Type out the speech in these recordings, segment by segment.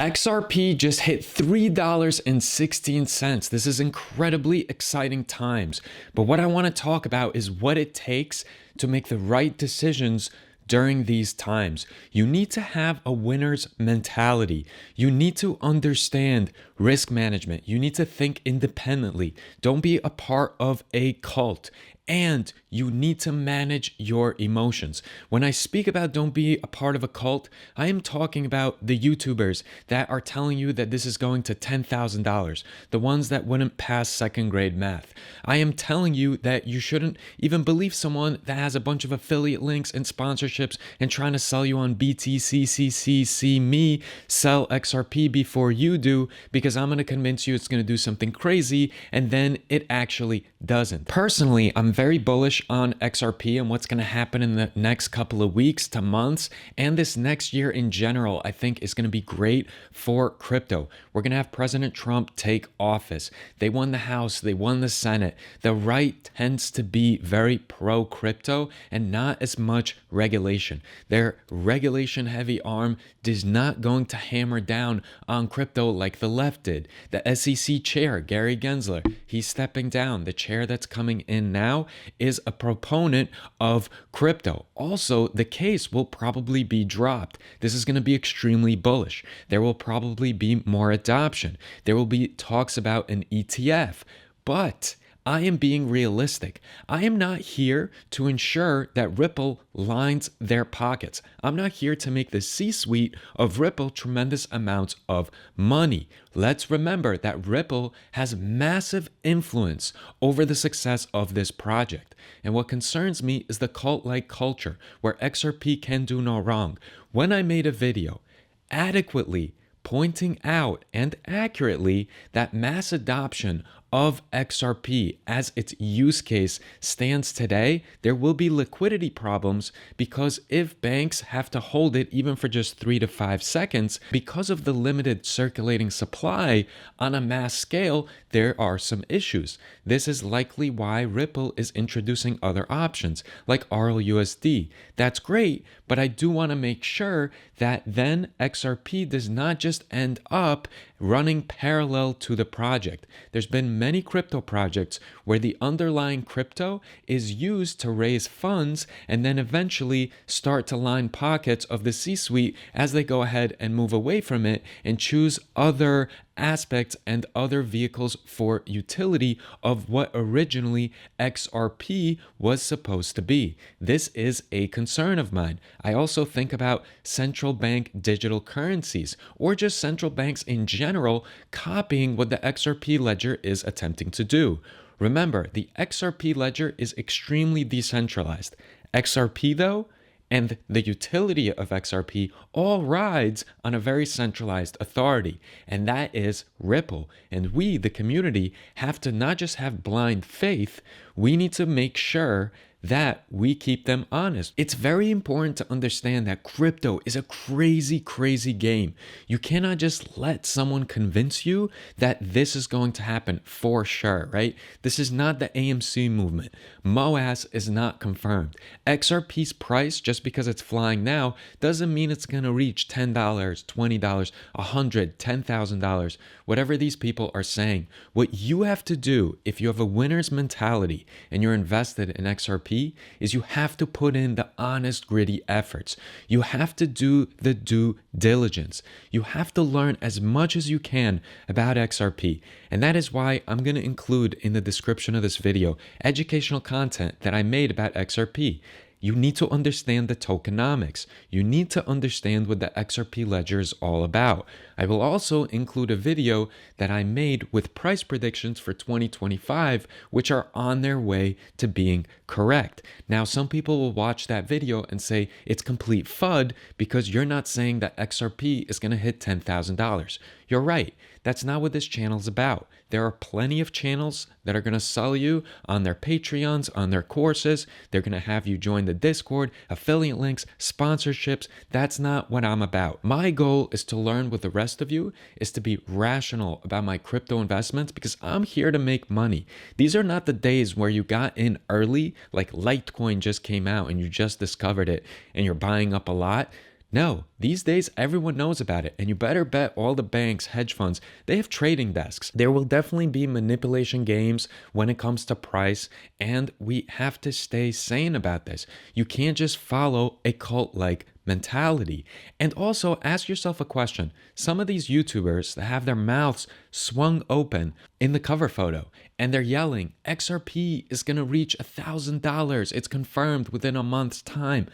XRP just hit $3.16. This is incredibly exciting times. But what I want to talk about is what it takes to make the right decisions during these times. You need to have a winner's mentality. You need to understand risk management. You need to think independently. Don't be a part of a cult. And you need to manage your emotions. When I speak about don't be a part of a cult, I am talking about the YouTubers that are telling you that this is going to $10,000, the ones that wouldn't pass second grade math. I am telling you that you shouldn't even believe someone that has a bunch of affiliate links and sponsorships and trying to sell you on BTC, see me sell XRP before you do, because I'm going to convince you it's going to do something crazy and then it actually doesn't. Personally, I'm very bullish on XRP and what's going to happen in the next couple of weeks to months, and this next year in general. I think is going to be great for crypto. We're going to have President Trump take office. They won the House, they won the Senate. The right tends to be very pro crypto and not as much regulation. Their regulation heavy arm is not going to hammer down on crypto like the left did. The SEC chair, Gary Gensler, he's stepping down. The chair that's coming in now is a proponent of crypto. Also, the case will probably be dropped. This is going to be extremely bullish. There will probably be more adoption. There will be talks about an ETF, but I am being realistic. I am not here to ensure that Ripple lines their pockets. I'm not here to make the C-suite of Ripple tremendous amounts of money. Let's remember that Ripple has massive influence over the success of this project. And what concerns me is the cult-like culture where XRP can do no wrong. When I made a video adequately pointing out and accurately that mass adoption of XRP as its use case stands today, there will be liquidity problems, because if banks have to hold it even for just 3 to 5 seconds because of the limited circulating supply on a mass scale, there are some issues. This is likely why Ripple is introducing other options like RLUSD. That's great, but I do want to make sure that then XRP does not just end up running parallel to the project. There's been many crypto projects where the underlying crypto is used to raise funds and then eventually start to line pockets of the C-suite as they go ahead and move away from it and choose other aspects and other vehicles for utility of what originally XRP was supposed to be. This is a concern of mine. I also think about central bank digital currencies, or just central banks in general copying what the XRP ledger is attempting to do. Remember, the XRP ledger is extremely decentralized. XRP, though, and the utility of XRP all rides on a very centralized authority, and that is Ripple. And we, the community, have to not just have blind faith, we need to make sure that we keep them honest. It's very important to understand that crypto is a crazy, crazy game. You cannot just let someone convince you that this is going to happen for sure, right? This is not the AMC movement. MOAS is not confirmed. XRP's price, just because it's flying now, doesn't mean it's going to reach $10, $20, $100, $10,000, whatever these people are saying. What you have to do if you have a winner's mentality and you're invested in XRP is you have to put in the honest, gritty efforts. You have to do the due diligence. You have to learn as much as you can about XRP. And that is why I'm going to include in the description of this video educational content that I made about XRP. You need to understand the tokenomics. You need to understand what the XRP ledger is all about. I will also include a video that I made with price predictions for 2025, which are on their way to being correct. Now, some people will watch that video and say it's complete FUD because you're not saying that XRP is going to hit $10,000. You're right. That's not what this channel is about. There are plenty of channels that are going to sell you on their Patreons, on their courses. They're going to have you join the Discord, affiliate links, sponsorships. That's not what I'm about. My goal is to learn with the rest of you, is to be rational about my crypto investments, because I'm here to make money. These are not the days where you got in early, like Litecoin just came out and you just discovered it and you're buying up a lot. No, these days everyone knows about it, and you better bet all the banks, hedge funds, they have trading desks. There will definitely be manipulation games when it comes to price, and we have to stay sane about this. You can't just follow a cult-like mentality. And also ask yourself a question. Some of these YouTubers that have their mouths swung open in the cover photo and they're yelling, XRP is going to reach $1,000. It's confirmed within a month's time.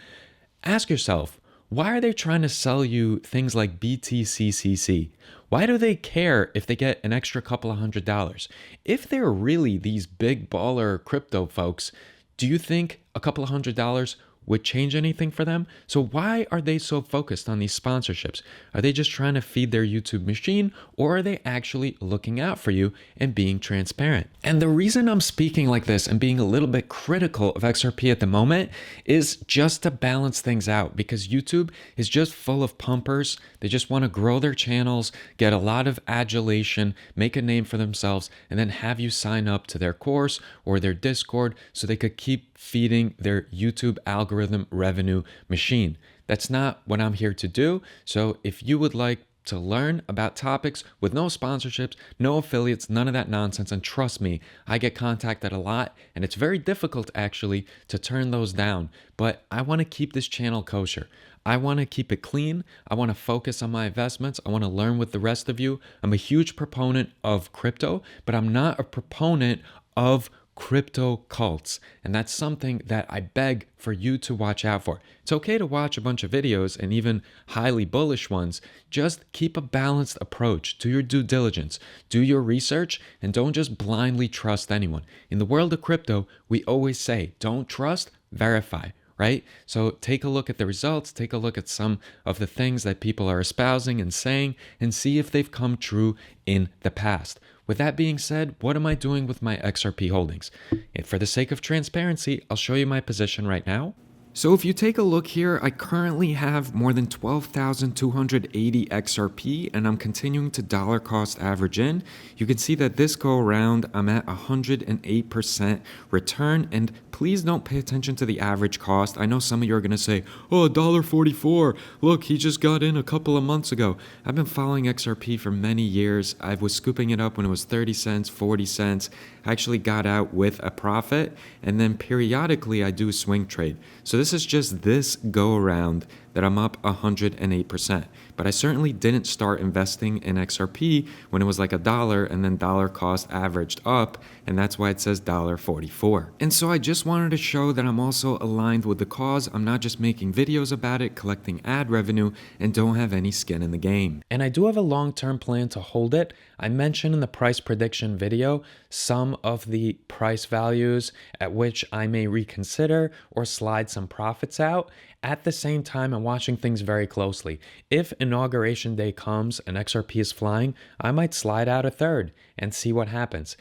Ask yourself, why are they trying to sell you things like BTCCC? Why do they care if they get an extra couple of $100s? If they're really these big baller crypto folks, do you think a couple of $100s would change anything for them? So why are they so focused on these sponsorships? Are they just trying to feed their YouTube machine, or are they actually looking out for you and being transparent? And the reason I'm speaking like this and being a little bit critical of XRP at the moment is just to balance things out, because YouTube is just full of pumpers. They just want to grow their channels, get a lot of adulation, make a name for themselves, and then have you sign up to their course or their Discord so they could keep feeding their YouTube algorithm revenue machine. That's not what I'm here to do. So if you would like to learn about topics with no sponsorships, no affiliates, none of that nonsense, and trust me, I get contacted a lot, and it's very difficult actually to turn those down. But I want to keep this channel kosher. I want to keep it clean. I want to focus on my investments. I want to learn with the rest of you. I'm a huge proponent of crypto, but I'm not a proponent of crypto cults. And that's something that I beg for you to watch out for. It's okay to watch a bunch of videos and even highly bullish ones. Just keep a balanced approach. Do your due diligence. Do your research, and don't just blindly trust anyone. In the world of crypto, we always say, don't trust, verify. Right? So take a look at the results, take a look at some of the things that people are espousing and saying, and see if they've come true in the past. With that being said, what am I doing with my XRP holdings? And for the sake of transparency, I'll show you my position right now. So if you take a look here, I currently have more than 12,280 XRP, and I'm continuing to dollar cost average in. You can see that this go around, I'm at 108% return, and please don't pay attention to the average cost. I know some of you are going to say, oh, $1.44. Look, he just got in a couple of months ago. I've been following XRP for many years. I was scooping it up when it was 30 cents, 40 cents. I actually got out with a profit, and then periodically I do a swing trade. So this is just this go around that I'm up 108%. But I certainly didn't start investing in XRP when it was like $1 and then dollar cost averaged up, and that's why it says $1.44. And so I just wanted to show that I'm also aligned with the cause. I'm not just making videos about it, collecting ad revenue, and don't have any skin in the game. And I do have a long-term plan to hold it. I mentioned in the price prediction video some of the price values at which I may reconsider or slide some profits out. At the same time, I'm watching things very closely. If inauguration day comes and XRP is flying, I might slide out a third and see what happens.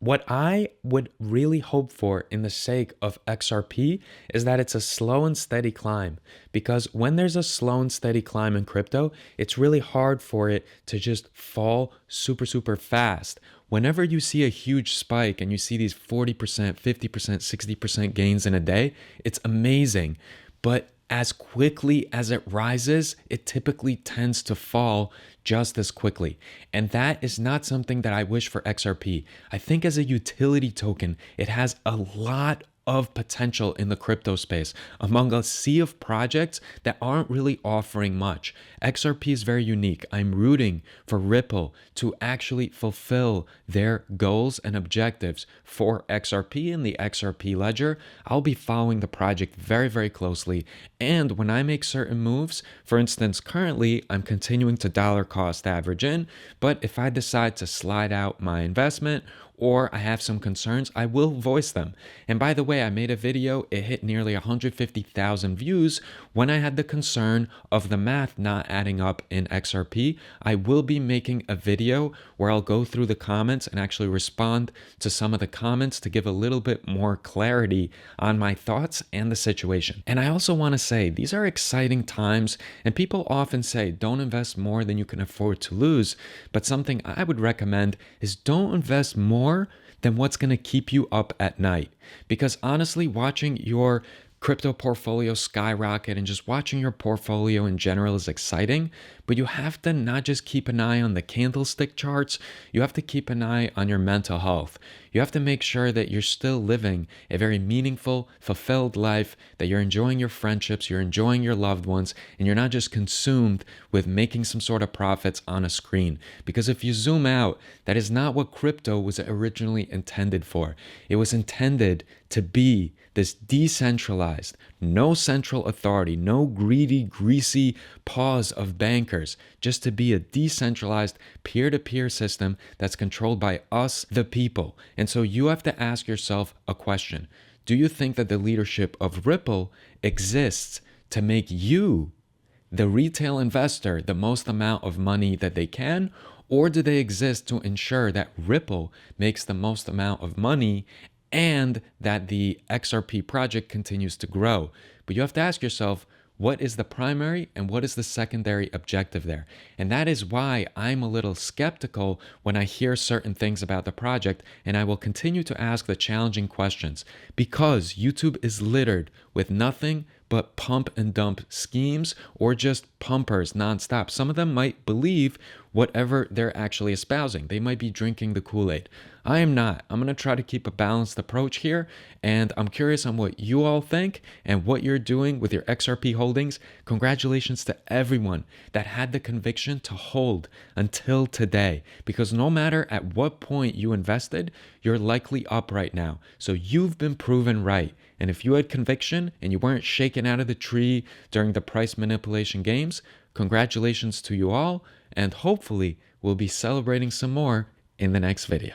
What I would really hope for in the sake of XRP is that it's a slow and steady climb, because when there's a slow and steady climb in crypto, it's really hard for it to just fall super fast. Whenever you see a huge spike and you see these 40%, 50%, 60% gains in a day, it's amazing. But as quickly as it rises, it typically tends to fall just as quickly. And that is not something that I wish for XRP. I think as a utility token, it has a lot of potential in the crypto space among a sea of projects that aren't really offering much. XRP is very unique. I'm rooting for Ripple to actually fulfill their goals and objectives for XRP in the XRP ledger. I'll be following the project very closely. And when I make certain moves, for instance, currently I'm continuing to dollar cost average in, but if I decide to slide out my investment or I have some concerns, I will voice them. And by the way, I made a video, it hit nearly 150,000 views when I had the concern of the math not adding up in XRP. I will be making a video where I'll go through the comments and actually respond to some of the comments to give a little bit more clarity on my thoughts and the situation. And I also want to say, these are exciting times, and people often say, don't invest more than you can afford to lose. But something I would recommend is don't invest more than what's going to keep you up at night. Because honestly, watching your crypto portfolio skyrocket and just watching your portfolio in general is exciting, but you have to not just keep an eye on the candlestick charts, you have to keep an eye on your mental health. You have to make sure that you're still living a very meaningful, fulfilled life, that you're enjoying your friendships, you're enjoying your loved ones, and you're not just consumed with making some sort of profits on a screen. Because if you zoom out, that is not what crypto was originally intended for. It was intended to be this decentralized, no central authority, no greedy, greasy paws of bankers, just to be a decentralized peer-to-peer system that's controlled by us, the people. And so you have to ask yourself a question. Do you think that the leadership of Ripple exists to make you, the retail investor, the most amount of money that they can? Or do they exist to ensure that Ripple makes the most amount of money and that the XRP project continues to grow? But you have to ask yourself, what is the primary and what is the secondary objective there? And that is why I'm a little skeptical when I hear certain things about the project, and I will continue to ask the challenging questions because YouTube is littered with nothing but pump and dump schemes or just pumpers nonstop. Some of them might believe whatever they're actually espousing. They might be drinking the Kool-Aid. I am not. I'm going to try to keep a balanced approach here, and I'm curious on what you all think and what you're doing with your XRP holdings. Congratulations to everyone that had the conviction to hold until today, because no matter at what point you invested, you're likely up right now. So you've been proven right. And if you had conviction and you weren't shaken out of the tree during the price manipulation games, congratulations to you all, and hopefully we'll be celebrating some more in the next video.